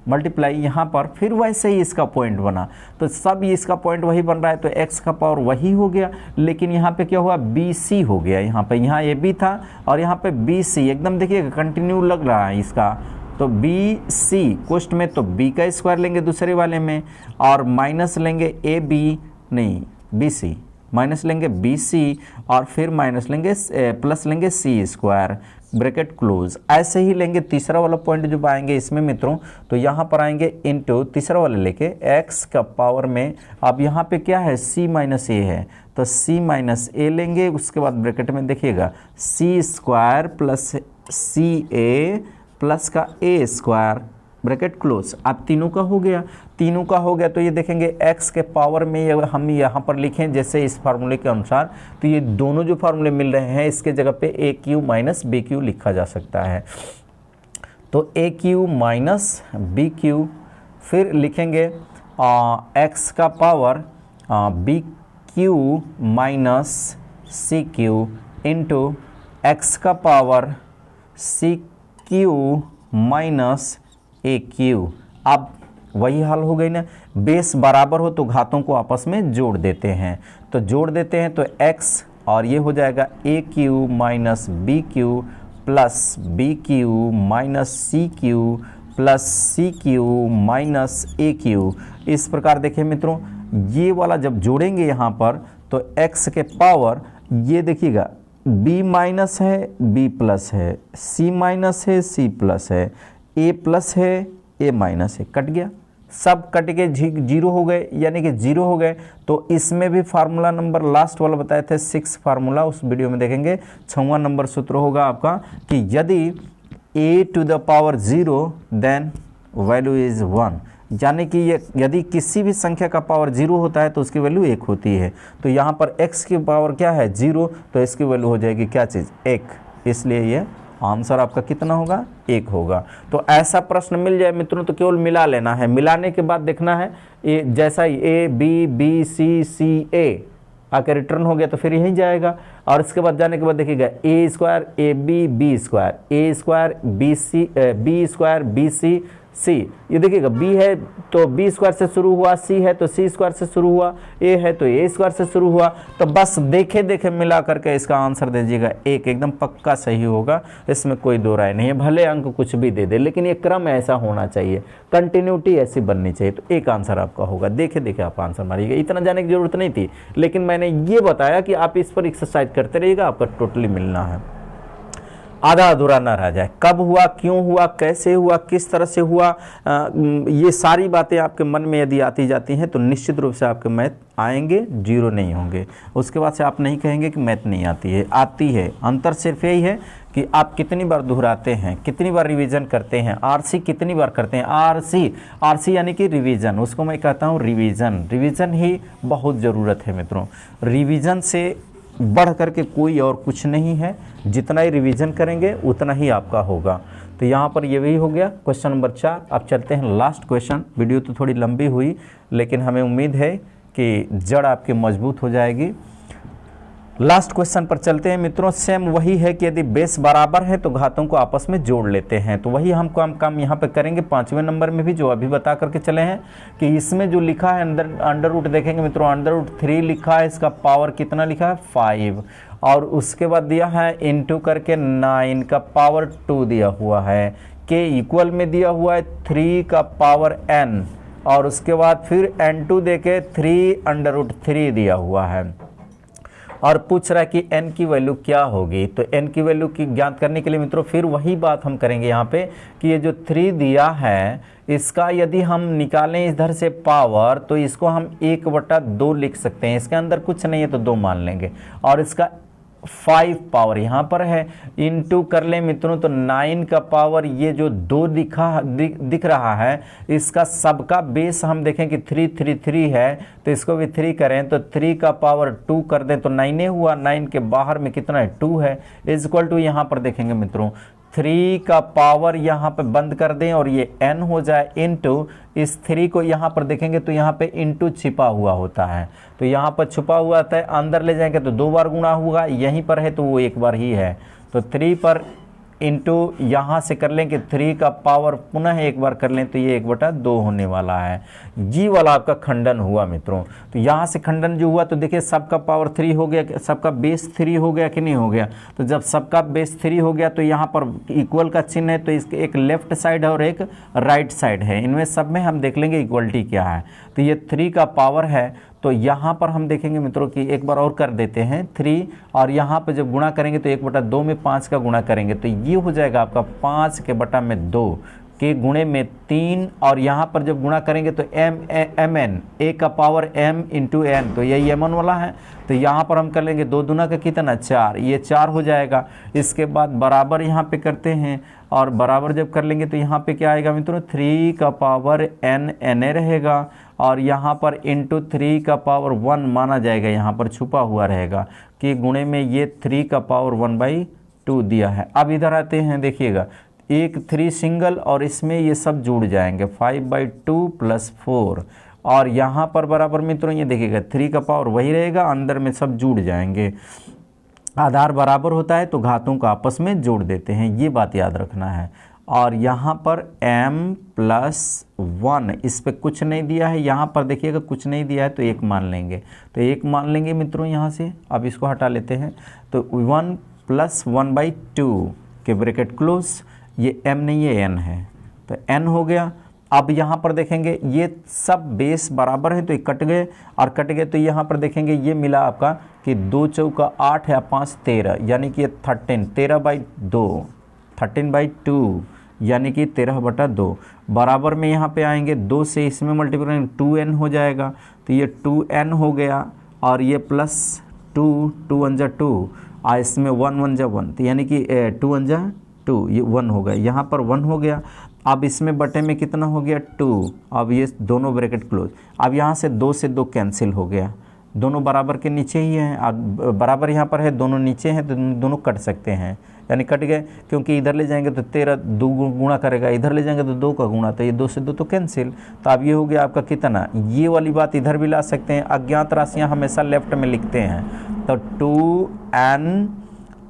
मल्टीप्लाई, यहाँ पर फिर वैसे ही इसका पॉइंट बना, तो सब इसका पॉइंट वही बन रहा है। तो x का पावर वही हो गया, लेकिन यहाँ पे क्या हुआ, BC हो गया। यहाँ पे यहाँ AB था और यहाँ पे BC, एकदम देखिए कंटिन्यू लग रहा है इसका। तो BC क्वेश्चन में तो b का स्क्वायर लेंगे दूसरे वाले में, और माइनस लेंगे BC माइनस लेंगे BC, और फिर माइनस लेंगे प्लस लेंगे C स्क्वायर ब्रैकेट क्लोज। ऐसे ही लेंगे तीसरा वाला पॉइंट जब आएंगे इसमें मित्रों, तो यहाँ पर आएंगे इनटू तीसरा वाला लेके x का पावर में, अब यहाँ पे क्या है c माइनस ए है, तो c माइनस ए लेंगे। उसके बाद ब्रैकेट में देखिएगा c स्क्वायर प्लस सी ए प्लस का a स्क्वायर ब्रैकेट क्लोज। अब तीनों का हो गया, तो ये देखेंगे x के पावर में हम यहाँ पर लिखें जैसे इस फार्मूले के अनुसार, तो ये दोनों जो फार्मूले मिल रहे हैं इसके जगह पे a q minus b q लिखा जा सकता है। तो a q minus b q, फिर लिखेंगे x का power b q minus c q into x का power c q minus a q. अब वही हाल हो गई ना, बेस बराबर हो तो घातों को आपस में जोड़ देते हैं, तो जोड़ देते हैं तो x, और ये हो जाएगा a q minus b q plus b q minus c q plus c q minus a q. इस प्रकार देखिए मित्रों, ये वाला जब जोड़ेंगे यहाँ पर तो x के पावर, ये देखिएगा b माइनस है b प्लस है, c माइनस है c प्लस है, ए प्लस है ए माइनस है, कट गया, सब कट के जीरो हो गए, यानी कि जीरो हो गए। तो इसमें भी फार्मूला नंबर लास्ट वाला बताए थे 6 फार्मूला, उस वीडियो में देखेंगे। 6वां नंबर सूत्र होगा आपका कि यदि a to the power 0 then value is 1, यानी कि ये यदि किसी भी संख्या का पावर 0 होता है तो उसकी वैल्यू 1 होती है। तो यहाँ पर x की पावर क्या है 0, तो इसकी वैल्यू हो जाएगी क्या चीज़ 1, इसलिए ये आंसर आपका कितना होगा 1 होगा। तो ऐसा प्रश्न मिल जाए मित्रों तो केवल मिला लेना है, मिलाने के बाद देखना है ए जैसा ही ए बी बी सी सी ए आकर रिटर्न हो गया तो फिर यहीं जाएगा, और इसके बाद जाने के बाद देखिएगा a square a b b square a square b c b square b c c, ये देखिएगा b है तो b स्क्वायर से शुरू हुआ, c है तो c स्क्वायर से शुरू हुआ, a है तो a स्क्वायर से शुरू हुआ। तो बस देखे देखे मिला करके इसका आंसर दे दीजिएगा 1, एकदम पक्का सही होगा, इसमें कोई दो राय नहीं है। भले अंक कुछ भी दे दे, लेकिन ये क्रम ऐसा होना चाहिए, कंटिन्यूटी ऐसी बननी चाहिए। तो एक आंसर आपका होगा, देखे देखे आप आंसर मारिएगा, इतना जाने की जरूरत नहीं थी, लेकिन मैंने ये बताया कि आप इस पर एक्सरसाइज करते रहिएगा, आपका टोटली मिलना है, आधा अधूरा ना रह जाए। कब हुआ, क्यों हुआ, कैसे हुआ, किस तरह से हुआ, ये सारी बातें आपके मन में यदि आती जाती हैं तो निश्चित रूप से आपके मैथ आएंगे, जीरो नहीं होंगे। उसके बाद से आप नहीं कहेंगे कि मैथ नहीं आती है, आती है। अंतर सिर्फ यही है कि आप कितनी बार दोहराते हैं, कितनी बार रिवीजन करते हैं, आरसी कितनी बार करते हैं। आरसी यानी कि रिवीजन, उसको मैं कहता हूँ रिवीजन। रिवीजन ही बहुत ज़रूरत है मित्रों, रिवीजन से बढ़ करके कोई और कुछ नहीं है। जितना ही रिवीजन करेंगे उतना ही आपका होगा। तो यहाँ पर ये भी हो गया क्वेश्चन नंबर 4। अब चलते हैं लास्ट क्वेश्चन। वीडियो तो थोड़ी लंबी हुई, लेकिन हमें उम्मीद है कि जड़ आपकी मजबूत हो जाएगी। लास्ट क्वेश्चन पर चलते हैं मित्रों। सेम वही है कि यदि बेस बराबर है तो घातों को आपस में जोड़ लेते हैं। तो वही हम काम यहाँ पे करेंगे 5वें नंबर में भी, जो अभी बता करके चले हैं कि इसमें जो लिखा है अंडर रूट देखेंगे मित्रों, अंडर रूट 3 लिखा है, इसका पावर कितना लिखा है 5, और उसके बाद दिया है इंटू करके 9 का पावर 2 दिया हुआ है, के इक्वल में दिया हुआ है 3 का पावर n, और उसके बाद फिर n2 देके 3 अंडर रूट 3 दिया हुआ है, और पूछ रहा है कि n की वैल्यू क्या होगी। तो n की वैल्यू की ज्ञात करने के लिए मित्रों फिर वही बात हम करेंगे यहाँ पे कि ये जो 3 दिया है इसका यदि हम निकालें इधर से पावर, तो इसको हम 1/2 लिख सकते हैं। इसके अंदर कुछ नहीं है तो 2 मान लेंगे, और इसका 5 पावर यहाँ पर है, इनटू कर ले मित्रों तो 9 का पावर ये जो 2 दिख रहा है, इसका सबका बेस हम देखें कि 3 है, तो इसको भी 3 करें तो 3 का पावर 2 कर दें तो 9 हुआ, 9 के बाहर में कितना है 2 है, इज इक्वल टू यहाँ पर देखेंगे मित्रों 3 का पावर यहाँ पे बंद कर दें और ये n हो जाए इनटू इस 3 को यहाँ पर देखेंगे तो यहाँ पे इनटू छिपा हुआ होता है, तो यहाँ पर छुपा हुआ होता है, अंदर ले जाएंगे तो 2 बार गुणा होगा, यहीं पर है तो वो 1 बार ही है, तो 3 पर इनटू यहाँ से कर लें कि 3 का पावर पुनः 1 बार कर लें तो ये 1/2 होने वाला है। जी वाला आपका खंडन हुआ मित्रों। तो यहाँ से खंडन जो हुआ तो देखिए सबका पावर 3 हो गया, सबका बेस 3 हो गया कि नहीं हो गया। तो जब सबका बेस 3 हो गया तो यहाँ पर इक्वल का चिन्ह है, तो इसके एक लेफ्ट साइड है और एक राइट साइड है, इनमें सब में हम देख लेंगे इक्वलिटी क्या है। तो ये 3 का पावर है, तो यहाँ पर हम देखेंगे मित्रों कि एक बार और कर देते हैं 3, और यहाँ पर जब गुणा करेंगे तो 1/2 में 5 का गुणा करेंगे तो ये हो जाएगा आपका 5 के बटा में 2 के गुणे में 3, और यहाँ पर जब गुणा करेंगे तो mn a का पावर m इंटू n, तो यही mn वाला है। तो यहाँ पर हम कर लेंगे 2 दूना का कितना 4, ये 4 हो जाएगा। इसके बाद बराबर यहाँ पे करते हैं, और बराबर जब कर लेंगे तो यहाँ पे क्या आएगा मित्रों 3 का पावर n रहेगा, और यहाँ पर इंटू 3 का पावर 1 माना जाएगा, यहाँ पर छुपा हुआ रहेगा कि गुणे में ये 3 का पावर 1/2 दिया है। अब इधर आते हैं, देखिएगा एक 3 सिंगल और इसमें ये सब जुड़ जाएंगे 5/2 + 4, और यहाँ पर बराबर मित्रों ये देखिएगा 3 का पावर वही रहेगा, अंदर में सब जुड़ जाएंगे। आधार बराबर होता है तो घातों को आपस में जोड़ देते हैं, ये बात याद रखना है। और यहाँ पर m+1 इस पे कुछ नहीं दिया है, यहाँ पर देखिएगा कुछ नहीं दिया है तो 1 मान लेंगे, तो 1 मान लेंगे मित्रों यहाँ से। अब इसको हटा लेते हैं तो 1 + 1/2 के ब्रैकेट क्लोज, ये m नहीं ये n है तो n हो गया। अब यहाँ पर देखेंगे ये सब बेस बराबर है तो ये कट गए, और कट गए तो यहाँ पर देखेंगे ये मिला आपका कि 2 चौका 8 या 5 13, यानी कि ये 13/2 13/2 यानी कि 13/2 बराबर में यहाँ पे आएंगे 2 से इसमें मल्टीप्लाई 2n हो जाएगा, तो ये 2n हो गया और ये प्लस 2 2 1 जा 2 इसमें 1 1 जा 1, तो यानी कि 2 1 जा 2, ये 1 हो गया, यहाँ पर 1 हो गया। अब इसमें बटे में कितना हो गया 2, अब ये दोनों ब्रैकेट क्लोज। अब यहाँ से 2 से 2 कैंसिल हो गया, दोनों बराबर के नीचे ही हैं, अब बराबर यहाँ पर है, दोनों नीचे हैं तो दोनों कट सकते हैं, यानी कट गए, क्योंकि इधर ले जाएंगे तो 13 2 गुणा करेगा, इधर ले जाएंगे तो 2 का गुणा, तो ये 2 से 2 तो कैंसिल। तो अब ये हो गया आपका कितना, ये वाली बात इधर भी ला सकते हैं, अज्ञात राशियाँ हमेशा लेफ्ट में लिखते हैं, तो 2n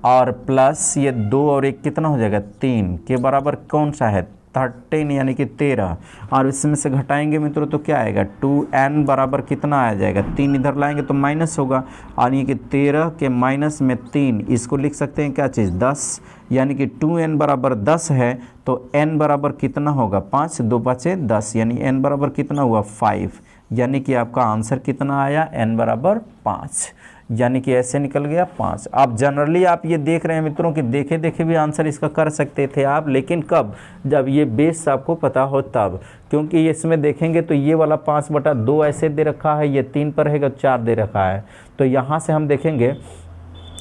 और प्लस ये 2 और 1 कितना हो जाएगा 3 के बराबर कौन सा है 13 यानी कि 13, और इसमें से घटाएंगे मित्रों तो क्या आएगा 2n बराबर कितना आ जाएगा, 3 इधर लाएंगे तो माइनस होगा, और ये कि 13 के माइनस में 3, इसको लिख सकते हैं क्या चीज़ 10, यानी कि 2n बराबर 10 है, तो n बराबर कितना होगा 5, 2 5 10, यानी n बराबर कितना हुआ 5, यानी कि आपका आंसर कितना आया n बराबर 5, यानी कि ऐसे निकल गया 5। अब जनरली आप ये देख रहे हैं मित्रों कि देखे देखे भी आंसर इसका कर सकते थे आप, लेकिन कब, जब ये बेस आपको पता हो तब, क्योंकि इसमें देखेंगे तो ये वाला 5/2 ऐसे दे रखा है, ये 3 पर रहेगा 4 दे रखा है, तो यहाँ से हम देखेंगे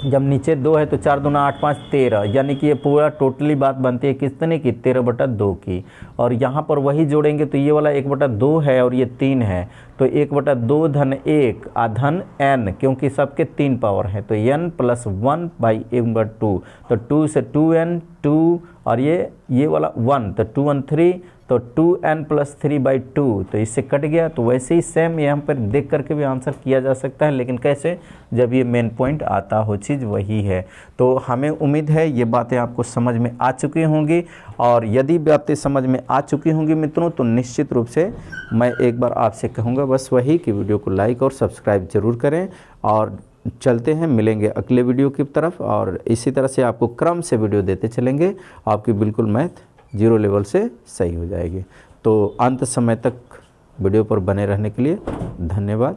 जब नीचे 2 है तो 4 दूना 8 5 13, यानी कि ये पूरा टोटली बात बनती है कितने की 13/2 की, और यहाँ पर वही जोड़ेंगे तो ये वाला 1/2 है और ये 3 है, तो 1/2 धन 1 धन n, क्योंकि सबके 3 पावर हैं, तो n + 1/2, तो 2 से 2n 2 और ये वाला 1, तो 2 1 3, तो 2n + 3/2, तो इससे कट गया। तो वैसे ही सेम यहाँ पर देख करके भी आंसर किया जा सकता है, लेकिन कैसे, जब ये मेन पॉइंट आता हो, चीज़ वही है। तो हमें उम्मीद है ये बातें आपको समझ में आ चुकी होंगी, और यदि बातें समझ में आ चुकी होंगी मित्रों तो निश्चित रूप से मैं एक बार आपसे कहूँगा बस वही कि वीडियो को लाइक और सब्सक्राइब जरूर करें, और चलते हैं मिलेंगे अगले वीडियो की तरफ, और इसी तरह से आपको क्रम से वीडियो देते चलेंगे, आपकी बिल्कुल मैथ 0 लेवल से सही हो जाएगी। तो अंत समय तक वीडियो पर बने रहने के लिए धन्यवाद।